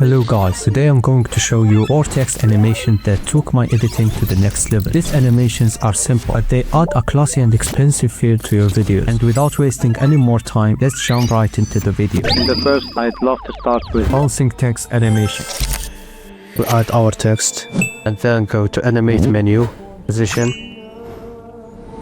Hello guys, today I'm going to show you Vortex animation that took my editing to the next level. These animations are simple, but they add a classy and expensive feel to your videos. And without wasting any more time, let's jump right into the video. In the first, I'd love to start with Bouncing text animation. we add our text and then go to animate menu, position.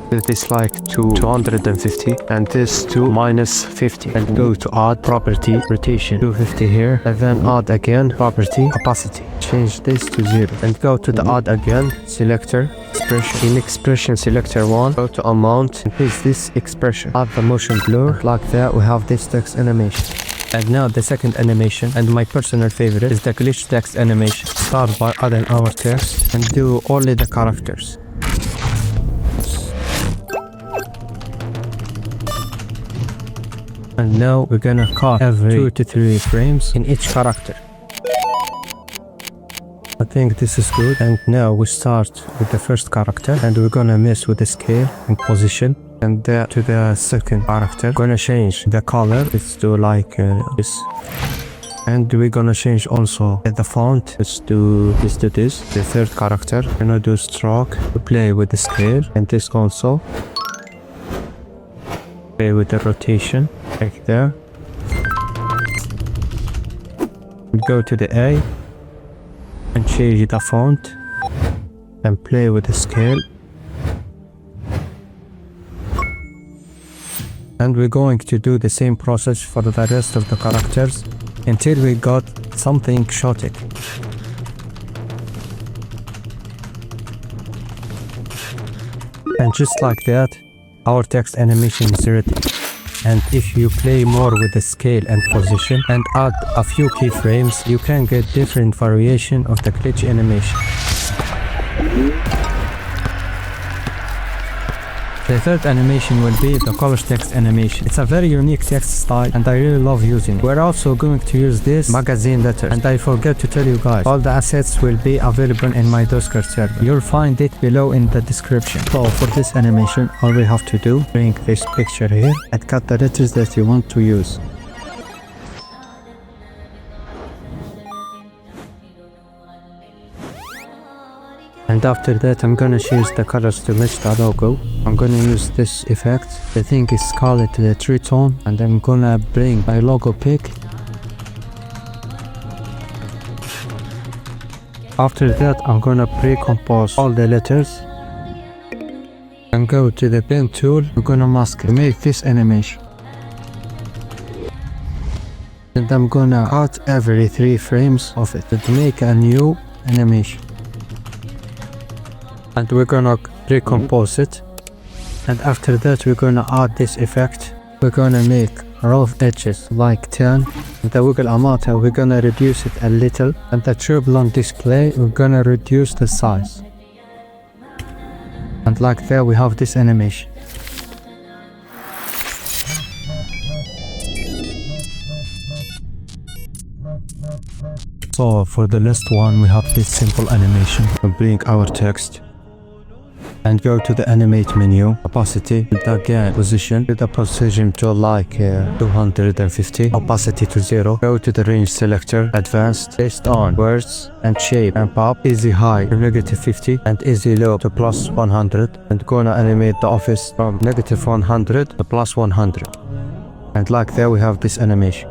This like to 250 and this to -50 and go to add property rotation 250 here and then add again property opacity, change this to 0 and go to the add again selector expression. In expression selector 1, go to amount and paste this expression, add the motion blur. Like that we have this text animation. And now the second animation, and my personal favorite, is the glitch text animation. Start by adding our text and do only the characters. And now we're gonna cut every 2 to 3 frames in each character. I think this is good. And now we start with the first character and we're gonna mess with the scale and position. And to the second character, gonna change the color. Let's do like this. And we're gonna change also the font. Let's do this to this. The third character, gonna do stroke. We play with the scale and this also. Play with the rotation, like there. We go to the A and change the font and play with the scale. And we're going to do the same process for the rest of the characters until we got something exotic. And just like that, our text animation is ready. And if you play more with the scale and position and add a few keyframes, you can get different variation of the glitch animation. The third animation will be the color text animation. It's a very unique text style and I really love using it. We're also going to use this magazine letter. And I forgot to tell you guys, all the assets will be available in my Discord server. You'll find it below in the description. So for this animation, all we have to do, bring this picture here and cut the letters that you want to use. And after that, I'm gonna change the colors to match the logo. I'm gonna use this effect. I think it's called the tritone, and I'm gonna bring my logo pick. After that, I'm gonna pre-compose all the letters and go to the pen tool. I'm gonna mask it to make this animation. And I'm gonna cut every 3 frames of it to make a new animation. And we're gonna recompose it. And after that, we're gonna add this effect. We're gonna make rough edges like 10. And the wiggle amount, we're gonna reduce it a little. And the turbulent display, we're gonna reduce the size. And like that, we have this animation. So for the last one, we have this simple animation. We bring our text and go to the animate menu, opacity, and again position, with the position to like 250, opacity to 0, go to the range selector, advanced, based on words and shape and pop, easy high to -50 and easy low to +100, and gonna animate the office from -100 to +100. And like that we have this animation.